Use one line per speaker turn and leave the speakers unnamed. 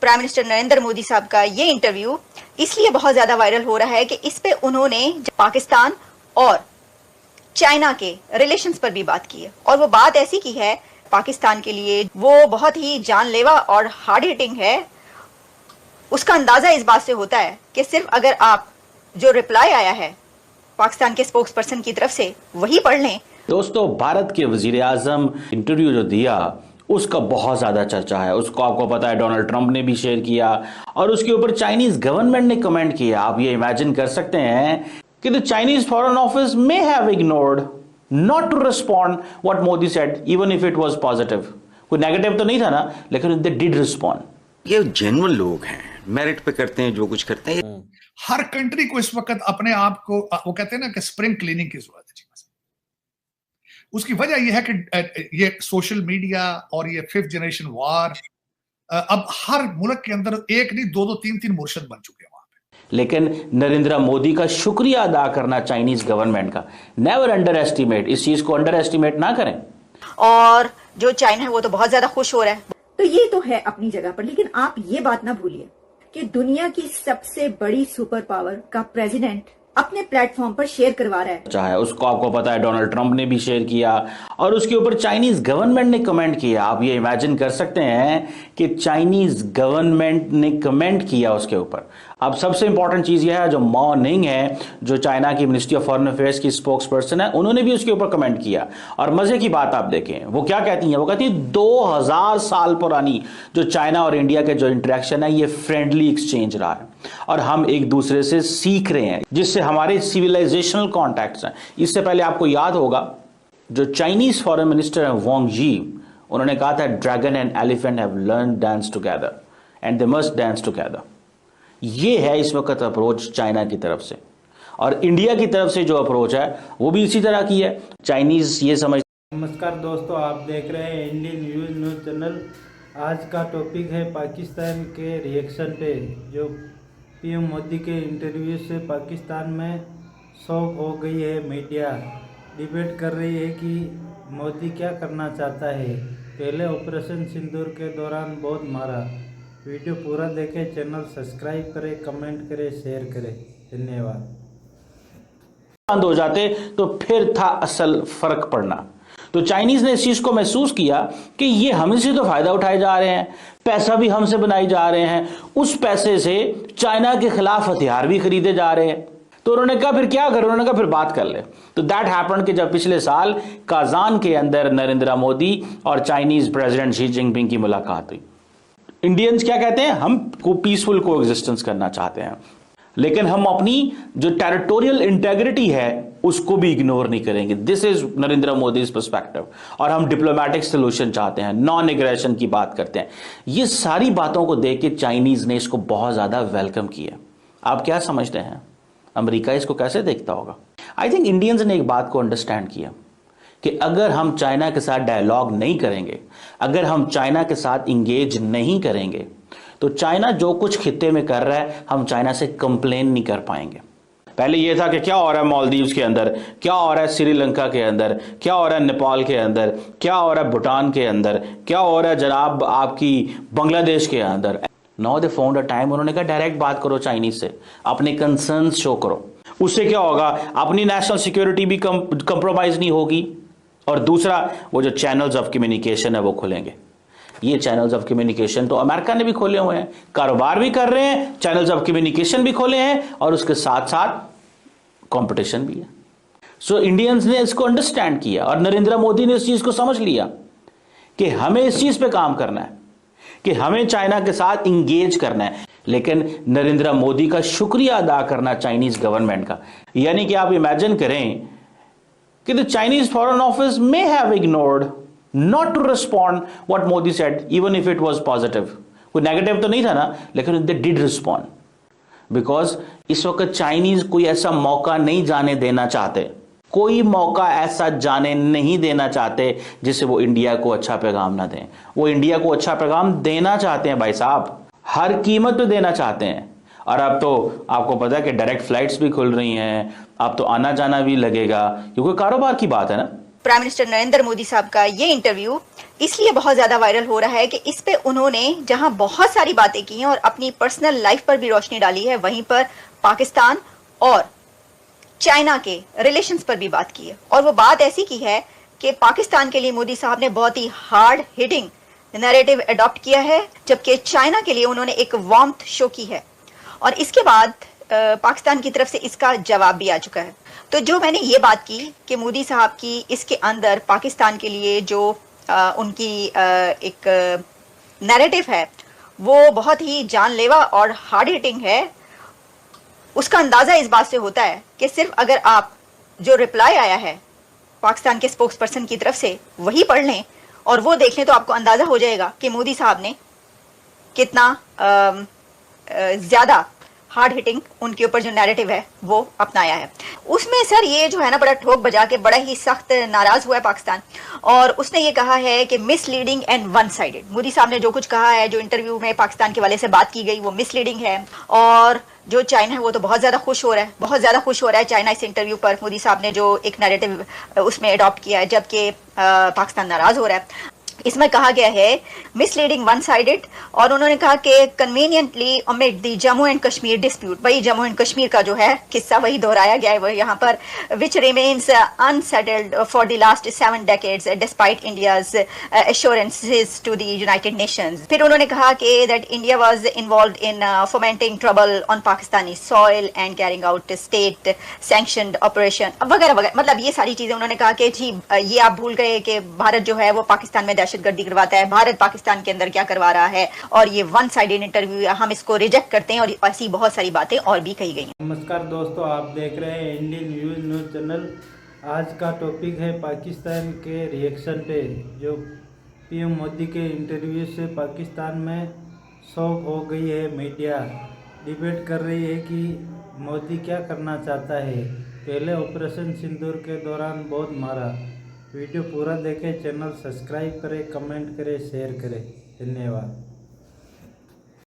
Prime minister Narendra Modi साहब का ये इंटरव्यू इसलिए बहुत ज्यादा वायरल हो रहा है कि इस पे उन्होंने पाकिस्तान और चाइना के रिलेशंस पर भी बात की है, और वो बात ऐसी की है पाकिस्तान के लिए वो बहुत ही जानलेवा और हार्ड हिटिंग है। उसका अंदाजा इस बात से होता है कि सिर्फ अगर आप जो रिप्लाई आया है पाकिस्तान के स्पोक्स पर्सन की तरफ से वही पढ़ लें।
दोस्तों, भारत के वजीर आजम इंटरव्यू जो दिया उसका बहुत ज्यादा चर्चा है। उसको आपको पता है डोनाल्ड ट्रंप ने भी शेयर किया और उसके ऊपर चाइनीज गवर्नमेंट ने कमेंट किया। आप ये इमेजिन कर सकते हैं कि the Chinese foreign office may have ignored not to respond what Modi said even if it was positive. कोई नेगेटिव तो नहीं था ना, लेकिन दे डिड रिस्पॉन्ड।
ये जेन्युइन लोग हैं, मेरिट पे करते हैं जो कुछ करते हैं।
हर कंट्री को इस वक्त अपने आप को, वो कहते हैं ना कि स्प्रिंग क्लीनिंग की जरूरत है। उसकी वजह यह है कि ये सोशल मीडिया और ये 5th जनरेशन वार, अब हर मुल्क के अंदर एक नहीं दो तीन तीन मुर्शद बन चुके हैं वहां पे।
लेकिन नरेंद्र मोदी का शुक्रिया अदा करना चाइनीज गवर्नमेंट का, नेवर अंडर एस्टिमेट, इस चीज को अंडर एस्टिमेट ना करें।
और जो चाइना है वो तो बहुत ज्यादा खुश हो रहा है। तो ये तो है अपनी जगह पर, लेकिन आप ये बात ना भूलिए कि दुनिया की सबसे बड़ी सुपर पावर का प्रेसिडेंट अपने प्लेटफॉर्म पर शेयर करवा रहा है।
चाहे उसको आपको पता है डोनाल्ड ट्रंप ने भी शेयर किया और उसके ऊपर चाइनीज गवर्नमेंट ने कमेंट किया। आप ये इमेजिन कर सकते हैं कि चाइनीज गवर्नमेंट ने कमेंट किया उसके ऊपर। अब सबसे इंपॉर्टेंट चीज यह है, जो मॉ निंग है, जो चाइना की मिनिस्ट्री ऑफ फॉरेन अफेयर्स की स्पोक्स पर्सन है, उन्होंने भी उसके ऊपर कमेंट किया। और मजे की बात आप देखें, वो क्या कहती हैं? वो कहती है 2000 साल पुरानी जो चाइना और इंडिया के जो इंटरेक्शन है, ये फ्रेंडली एक्सचेंज रहा है और हम एक दूसरे से सीख रहे हैं, जिससे हमारे सिविलाइजेशनल कॉन्टैक्ट्स हैं। इससे पहले आपको याद होगा जो चाइनीज फॉरेन मिनिस्टर है वांग जी, उन्होंने कहा था dragon and elephant have learn dance together and they must dance together. ये है इस वक्त अप्रोच चाइना की तरफ से, और इंडिया की तरफ से जो अप्रोच है वो भी इसी तरह की है। चाइनीज ये समझ।
नमस्कार दोस्तों, आप देख रहे हैं इंडियन न्यूज़ चैनल। आज का टॉपिक है पाकिस्तान के रिएक्शन पे। जो पीएम मोदी के इंटरव्यू से पाकिस्तान में शॉक हो गई है। मीडिया डिबेट कर रही है कि मोदी क्या करना चाहता है। पहले ऑपरेशन सिंदूर के दौरान बहुत मारा। वीडियो पूरा देखें, चैनल सब्सक्राइब करें, कमेंट करें, शेयर करें। धन्यवाद।
बंद हो जाते तो फिर था असल फर्क पड़ना। तो चाइनीज ने इस चीज को महसूस किया कि ये हमसे तो फायदा उठाए जा रहे हैं, पैसा भी हमसे बनाई जा रहे हैं, उस पैसे से चाइना के खिलाफ हथियार भी खरीदे जा रहे हैं। तो उन्होंने कहा फिर क्या करें? उन्होंने कहा फिर बात कर ले। तो दैट हैपेंड कि जब पिछले साल काजान के अंदर नरेंद्र मोदी और चाइनीज प्रेसिडेंट शी जिनपिंग की मुलाकात हुई। इंडियंस क्या कहते हैं? हम को पीसफुल को एग्जिस्टेंस करना चाहते हैं, लेकिन हम अपनी जो टेरिटोरियल इंटेग्रिटी है उसको भी इग्नोर नहीं करेंगे। This is Narendra Modi perspective. और हम डिप्लोमेटिक सोल्यूशन चाहते हैं, नॉन एग्रेशन की बात करते हैं। ये सारी बातों को देख के चाइनीज ने इसको बहुत ज्यादा वेलकम किया। आप क्या समझते हैं अमेरिका इसको कैसे देखता होगा? आई थिंक इंडियंस ने एक बात को अंडरस्टैंड किया कि अगर हम चाइना के साथ डायलॉग नहीं करेंगे, अगर हम चाइना के साथ इंगेज नहीं करेंगे, तो चाइना जो कुछ खित्ते में कर रहा है हम चाइना से कंप्लेन नहीं कर पाएंगे। पहले यह था कि क्या हो रहा है मालदीव्स के अंदर, क्या हो रहा है श्रीलंका के अंदर, क्या हो रहा है नेपाल के अंदर, क्या हो रहा है भूटान के अंदर, क्या हो रहा है जनाब आपकी बांग्लादेश के अंदर। Now they found a time, उन्होंने कहा डायरेक्ट बात करो चाइनीज से, अपने कंसर्न्स शो करो। उससे क्या होगा? अपनी नेशनल सिक्योरिटी भी कंप्रोमाइज नहीं होगी, और दूसरा वो जो चैनल्स ऑफ कम्युनिकेशन है वो खुलेंगे। ये चैनल्स ऑफ कम्युनिकेशन तो अमेरिका ने भी खोले हुए हैं, कारोबार भी कर रहे हैं, चैनल्स ऑफ कम्युनिकेशन भी खोले हैं, और उसके साथ साथ कंपटीशन भी है। सो इंडियंस ने इसको अंडरस्टैंड किया और नरेंद्र मोदी ने इस चीज को समझ लिया कि हमें इस चीज पे काम करना है, कि हमें चाइना के साथ इंगेज करना है। लेकिन नरेंद्र मोदी का शुक्रिया अदा करना चाइनीज गवर्नमेंट का, यानी कि आप इमेजिन करें कि the Chinese Foreign Office may have ignored not to respond what Modi said even if it was positive. कोई नेगेटिव तो नहीं था ना, लेकिन they did respond because इस वक्त चाइनीज कोई ऐसा मौका नहीं जाने देना चाहते, कोई मौका ऐसा जाने नहीं देना चाहते जिससे वो इंडिया को अच्छा पैगाम ना दें। वो इंडिया को अच्छा पैगाम देना चाहते हैं भाई साहब, हर कीमत पे देना चाहते हैं। और अब तो आपको पता है कि डायरेक्ट फ्लाइट्स भी खुल रही हैं, अब तो आना जाना भी लगेगा, क्योंकि कारोबार की बात है ना।
प्राइम मिनिस्टर नरेंद्र मोदी साहब का ये इंटरव्यू इसलिए बहुत ज्यादा वायरल हो रहा है कि इस पे उन्होंने जहां बहुत सारी बातें की हैं और अपनी पर्सनल लाइफ पर भी रोशनी डाली है, वहीं पर पाकिस्तान और चाइना के रिलेशंस पर भी बात की है। और वो बात ऐसी की है कि पाकिस्तान के लिए मोदी साहब ने बहुत ही हार्ड हिटिंग नैरेटिव अडॉप्ट किया है, जबकि चाइना के लिए उन्होंने एक वार्मथ शो की है। और इसके बाद पाकिस्तान की तरफ से इसका जवाब भी आ चुका है। तो जो मैंने ये बात की कि मोदी साहब की इसके अंदर पाकिस्तान के लिए जो उनकी एक नैरेटिव है वो बहुत ही जानलेवा और हार्ड हिटिंग है, उसका अंदाजा इस बात से होता है कि सिर्फ अगर आप जो रिप्लाई आया है पाकिस्तान के स्पोक्स पर्सन की तरफ से वही पढ़ लें और वो देख लें तो आपको अंदाजा हो जाएगा कि मोदी साहब ने कितना ज्यादा हार्ड हिटिंग उनके ऊपर जो नैरेटिव है वो अपनाया है। उसमें सर ये जो है ना बड़ा ठोक बजा के बड़ा ही सख्त नाराज हुआ है पाकिस्तान, और उसने ये कहा है कि misleading and one sided. Modi साहब ने जो कुछ कहा है, जो इंटरव्यू में पाकिस्तान के वाले से बात की गई, वो मिसलीडिंग है। और जो चाइना है वो तो बहुत ज्यादा खुश हो रहा है, बहुत ज्यादा खुश हो रहा है चाइना इस इंटरव्यू पर। मोदी साहब ने जो एक नैरेटिव उसमें अडॉप्ट किया है, जबकि पाकिस्तान नाराज हो रहा है। इसमें कहा गया है मिसलीडिंग वन साइडेड, और उन्होंने कहा कि conveniently amid the Jammu and Kashmir dispute, वही जम्मू एंड कश्मीर का जो है किस्सा वही दोहराया गया है वो यहाँ पर, which remains unsettled for the last 7 decades despite India's assurances to the United Nations. फिर उन्होंने कहा कि that India was involved in fomenting trouble on Pakistani soil and carrying out state sanctioned operation वगैरह वगैरह। मतलब ये सारी चीजें उन्होंने कहा कि जी ये आप भूल गए कि भारत जो है वो पाकिस्तान में दहशतगर्दी करवाता है, भारत पाकिस्तान के अंदर क्या करवा रहा है, और ये वन साइडेड इंटरव्यू हम इसको रिजेक्ट करते हैं, और ऐसी बहुत सारी बातें और भी कही गई हैं।
नमस्कार दोस्तों, आप देख रहे हैं इंडियन न्यूज़ चैनल। आज का टॉपिक है पाकिस्तान के रिएक्शन पे, जो पीएम मोदी के इंटरव्यू से पाकिस्तान में शॉक हो गई है। मीडिया डिबेट कर रही है कि मोदी क्या करना चाहता है। पहले ऑपरेशन सिंदूर के दौरान बहुत मारा। वीडियो पूरा देखें, चैनल सब्सक्राइब करें, कमेंट करें, शेयर करें। धन्यवाद।